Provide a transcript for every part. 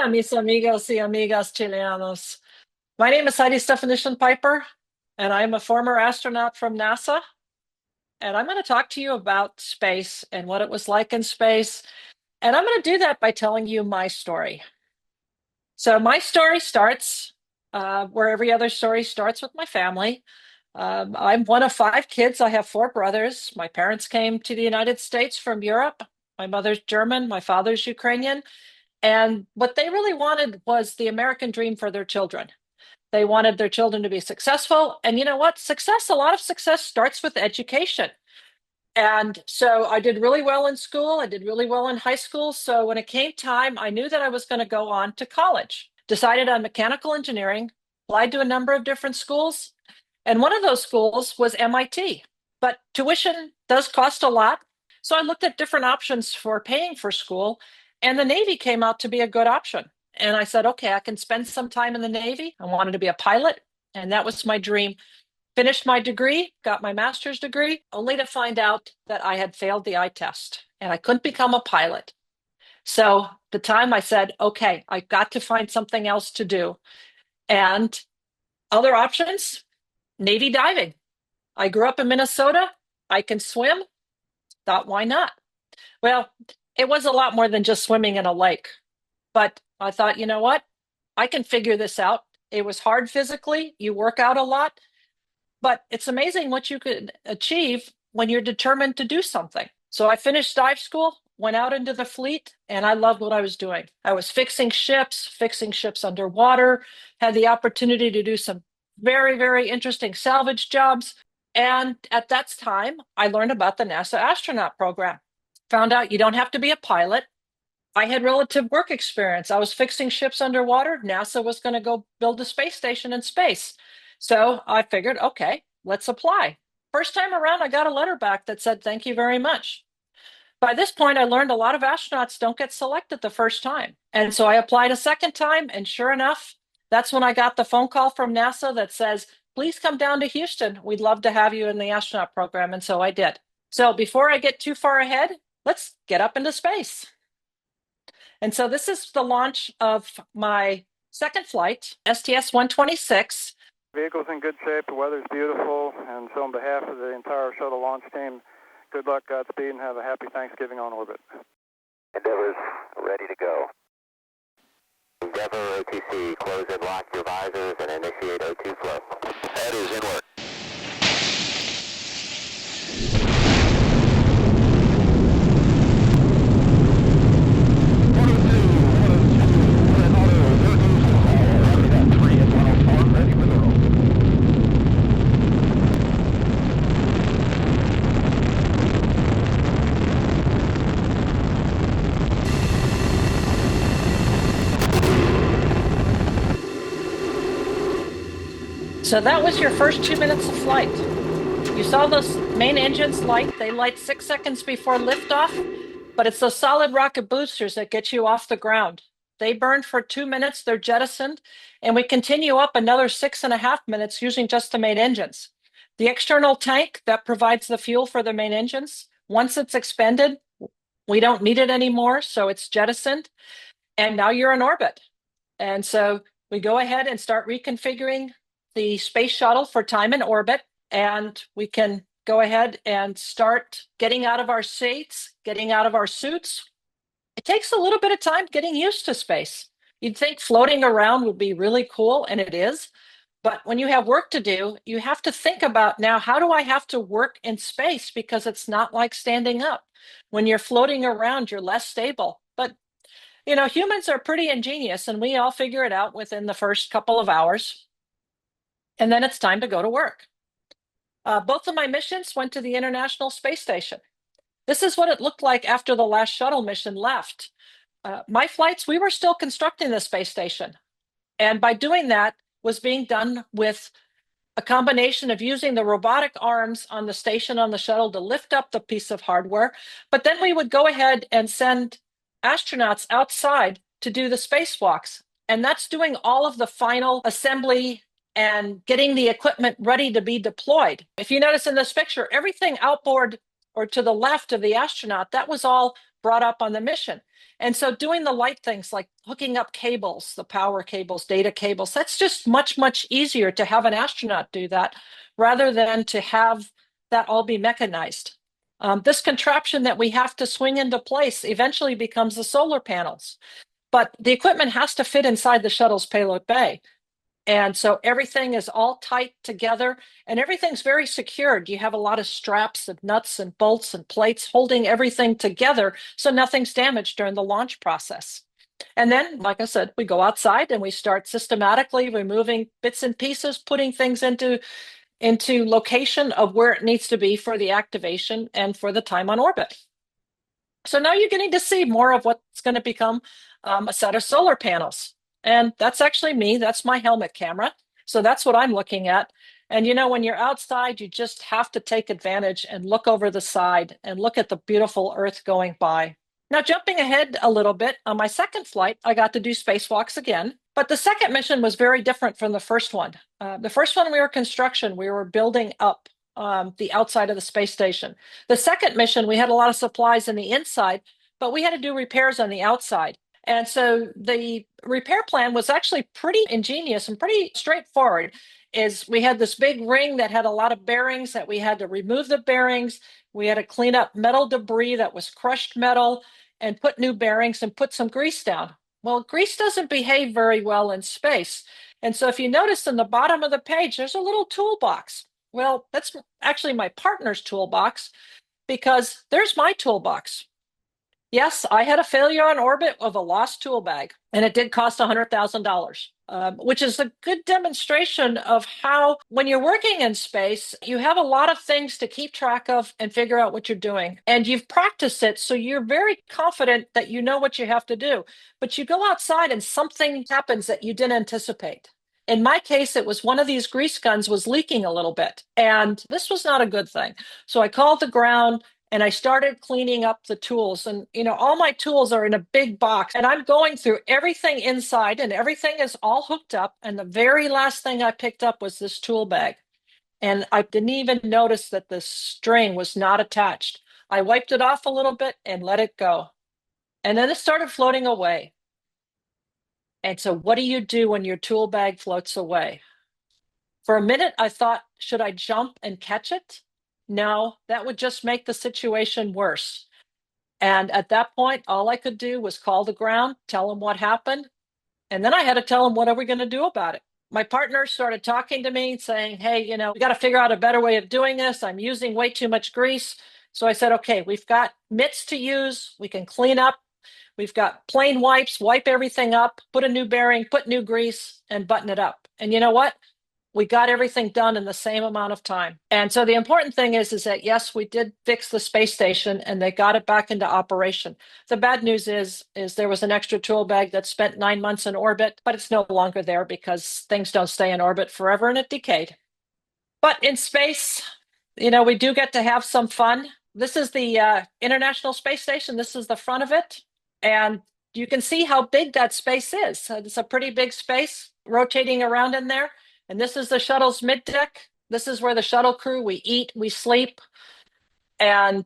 mis amigos y amigas chileanos. My name is Heidi Stefanyshyn-Piper, and I'm a former astronaut from NASA. And I'm going to talk to you about space and what it was like in space. And I'm going to do that by telling you my story. So my story starts where every other story starts, with my family. I'm one of 5 kids. I have 4 brothers. My parents came to the United States from Europe. My mother's German, my father's Ukrainian. And what they really wanted was the American dream for their children. They wanted their children to be successful. And you know what? A lot of success starts with education. And so I did really well in school. I did really well in high school. So when it came time, I knew that I was going to go on to college. Decided on mechanical engineering, applied to a number of different schools. And one of those schools was MIT. But tuition does cost a lot. So I looked at different options for paying for school. And the Navy came out to be a good option. And I said, okay, I can spend some time in the Navy. I wanted to be a pilot. And that was my dream. Finished my degree, got my master's degree, only to find out that I had failed the eye test and I couldn't become a pilot. So the time I said, okay, I got to find something else to do. And other options, Navy diving. I grew up in Minnesota. I can swim. Thought, why not? Well, it was a lot more than just swimming in a lake. But I thought, you know what? I can figure this out. It was hard physically. You work out a lot. But it's amazing what you could achieve when you're determined to do something. So I finished dive school, went out into the fleet, and I loved what I was doing. I was fixing ships underwater, had the opportunity to do some very, very interesting salvage jobs. And at that time, I learned about the NASA astronaut program. Found out you don't have to be a pilot. I had relative work experience. I was fixing ships underwater. NASA was going to go build a space station in space. So I figured, okay, let's apply. First time around, I got a letter back that said, thank you very much. By this point, I learned a lot of astronauts don't get selected the first time. And so I applied a second time. And sure enough, that's when I got the phone call from NASA that says, please come down to Houston. We'd love to have you in the astronaut program. And so I did. So before I get too far ahead, let's get up into space. And so this is the launch of my second flight, STS-126. Vehicle's in good shape, the weather's beautiful, and so on behalf of the entire shuttle launch team, good luck, Godspeed, and have a happy Thanksgiving on orbit. Endeavor's ready to go. Endeavor OTC, close and lock your visors and initiate O2 flow. That is in work. So that was your first 2 minutes of flight. You saw those main engines light. They light 6 seconds before liftoff, but it's those solid rocket boosters that get you off the ground. They burn for 2 minutes, they're jettisoned, and we continue up another 6.5 minutes using just the main engines. The external tank that provides the fuel for the main engines, once it's expended, we don't need it anymore, so it's jettisoned, and now you're in orbit. And so we go ahead and start reconfiguring the space shuttle for time in orbit, and we can go ahead and start getting out of our seats, getting out of our suits. It takes a little bit of time getting used to space. You'd think floating around would be really cool, and it is. But when you have work to do, you have to think about, now, how do I have to work in space? Because it's not like standing up. When you're floating around, you're less stable. But, you know, humans are pretty ingenious, and we all figure it out within the first couple of hours. And then it's time to go to work. Both of my missions went to the International Space Station. This is what it looked like after the last shuttle mission left. My flights, we were still constructing the space station. And by doing that was being done with a combination of using the robotic arms on the station on the shuttle to lift up the piece of hardware. But then we would go ahead and send astronauts outside to do the spacewalks. And that's doing all of the final assembly and getting the equipment ready to be deployed. If you notice in this picture, everything outboard or to the left of the astronaut, that was all brought up on the mission. And so doing the light things like hooking up cables, the power cables, data cables, that's just much, much easier to have an astronaut do that rather than to have that all be mechanized. This contraption that we have to swing into place eventually becomes the solar panels, but the equipment has to fit inside the shuttle's payload bay. And so everything is all tight together and everything's very secured. You have a lot of straps and nuts and bolts and plates holding everything together so nothing's damaged during the launch process. And then, like I said, we go outside and we start systematically removing bits and pieces, putting things into location of where it needs to be for the activation and for the time on orbit. So now you're getting to see more of what's going to become a set of solar panels. And that's actually me. That's my helmet camera. So that's what I'm looking at. And you know, when you're outside, you just have to take advantage and look over the side and look at the beautiful Earth going by. Now, jumping ahead a little bit, on my second flight, I got to do spacewalks again. But the second mission was very different from the first one. The first one, we were construction. We were building up the outside of the space station. The second mission, we had a lot of supplies in the inside, but we had to do repairs on the outside. And so the repair plan was actually pretty ingenious and pretty straightforward. We had this big ring that had a lot of bearings that we had to remove the bearings. We had to clean up metal debris that was crushed metal and put new bearings and put some grease down. Well, grease doesn't behave very well in space. And so if you notice in the bottom of the page, there's a little toolbox. Well, that's actually my partner's toolbox because there's my toolbox. Yes, I had a failure on orbit of a lost tool bag, and it did cost $100,000, which is a good demonstration of how, when you're working in space, you have a lot of things to keep track of and figure out what you're doing. And you've practiced it, so you're very confident that you know what you have to do. But you go outside and something happens that you didn't anticipate. In my case, it was one of these grease guns was leaking a little bit, and this was not a good thing. So I called the ground. And I started cleaning up the tools. And, you know, all my tools are in a big box. And I'm going through everything inside and everything is all hooked up. And the very last thing I picked up was this tool bag. And I didn't even notice that the string was not attached. I wiped it off a little bit and let it go. And then it started floating away. And so what do you do when your tool bag floats away? For a minute, I thought, should I jump and catch it? No, that would just make the situation worse. And at that point, all I could do was call the ground, tell them what happened. And then I had to tell them, what are we going to do about it? My partner started talking to me saying, hey, you know, we got to figure out a better way of doing this. I'm using way too much grease. So I said, okay, we've got mitts to use. We can clean up. We've got plain wipes, wipe everything up, put a new bearing, put new grease, and button it up. And you know what? We got everything done in the same amount of time. And so the important thing is that, yes, we did fix the space station and they got it back into operation. The bad news is there was an extra tool bag that spent 9 months in orbit, but it's no longer there because things don't stay in orbit forever and it decayed. But in space, you know, we do get to have some fun. This is the International Space Station. This is the front of it. And you can see how big that space is. It's a pretty big space rotating around in there. And this is the shuttle's middeck. This is where the shuttle crew, we eat, we sleep, and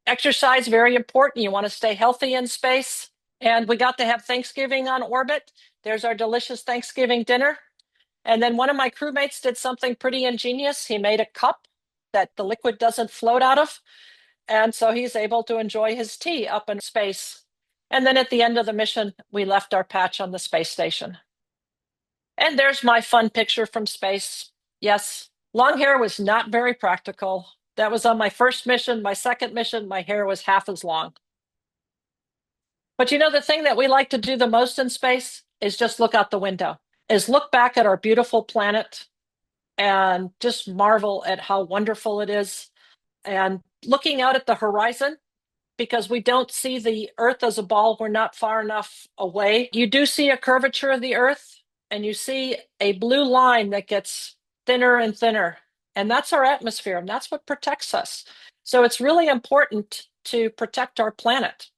exercise, very important. You want to stay healthy in space. And we got to have Thanksgiving on orbit. There's our delicious Thanksgiving dinner. And then one of my crewmates did something pretty ingenious. He made a cup that the liquid doesn't float out of. And so he's able to enjoy his tea up in space. And then at the end of the mission, we left our patch on the space station. And there's my fun picture from space. Yes, long hair was not very practical. That was on my first mission. My second mission, my hair was half as long. But you know, the thing that we like to do the most in space is just look out the window, is look back at our beautiful planet and just marvel at how wonderful it is. And looking out at the horizon, because we don't see the Earth as a ball, we're not far enough away. You do see a curvature of the Earth. And you see a blue line that gets thinner and thinner. And that's our atmosphere, and that's what protects us. So it's really important to protect our planet.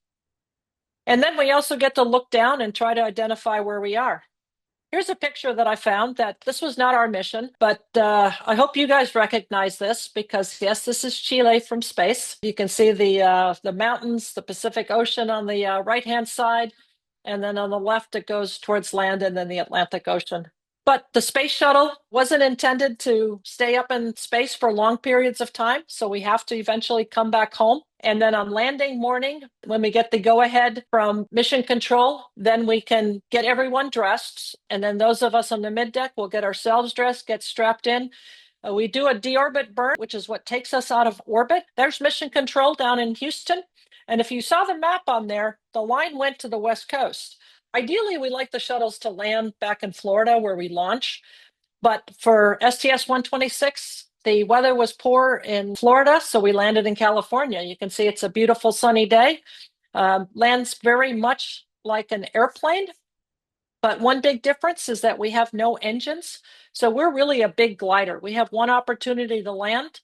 And then we also get to look down and try to identify where we are. Here's a picture that I found that this was not our mission, but I hope you guys recognize this because, yes, this is Chile from space. You can see the mountains, the Pacific Ocean on the right-hand side, and then on the left it goes towards land and then the Atlantic Ocean. But the space shuttle wasn't intended to stay up in space for long periods of time, so we have to eventually come back home. And then on landing morning, when we get the go-ahead from mission control, then we can get everyone dressed. And then those of us on the middeck will get ourselves dressed, get strapped in. We do a deorbit burn, which is what takes us out of orbit. There's mission control down in Houston. And if you saw the map on there, the line went to the West Coast. Ideally, we like the shuttles to land back in Florida where we launch. But for STS-126, the weather was poor in Florida, so we landed in California. You can see it's a beautiful sunny day. Lands very much like an airplane, but one big difference is that we have no engines. So we're really a big glider. We have one opportunity to land.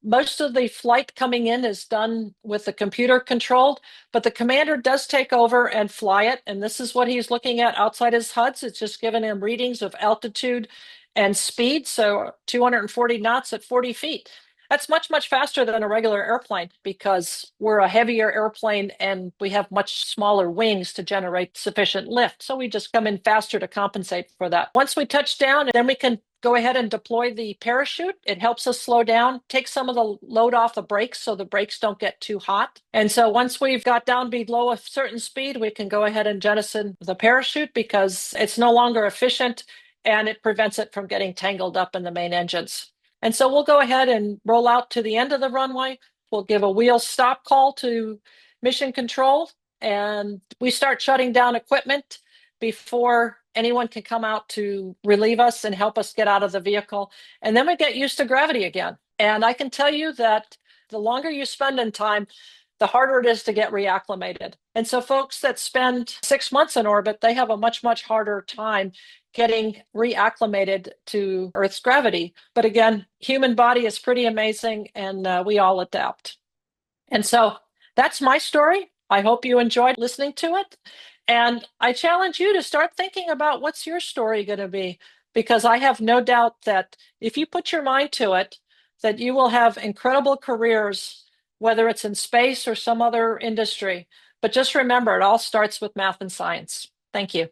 Most of the flight coming in is done with the computer controlled, but the commander does take over and fly it. And this is what he's looking at outside his HUDs. It's just giving him readings of altitude and speed. So 240 knots at 40 feet. That's much, much faster than a regular airplane because we're a heavier airplane and we have much smaller wings to generate sufficient lift. So we just come in faster to compensate for that. Once we touch down, then we can go ahead and deploy the parachute. It helps us slow down, take some of the load off the brakes so the brakes don't get too hot. And so once we've got down below a certain speed, we can go ahead and jettison the parachute because it's no longer efficient and it prevents it from getting tangled up in the main engines. And so we'll go ahead and roll out to the end of the runway. We'll give a wheel stop call to mission control, and we start shutting down equipment before anyone can come out to relieve us and help us get out of the vehicle. And then we get used to gravity again. And I can tell you that the longer you spend in time, the harder it is to get reacclimated. And so folks that spend 6 months in orbit, they have a much, much harder time getting reacclimated to Earth's gravity. But again, human body is pretty amazing and we all adapt. And so that's my story. I hope you enjoyed listening to it. And I challenge you to start thinking about what's your story going to be, because I have no doubt that if you put your mind to it, that you will have incredible careers, whether it's in space or some other industry. But just remember, it all starts with math and science. Thank you.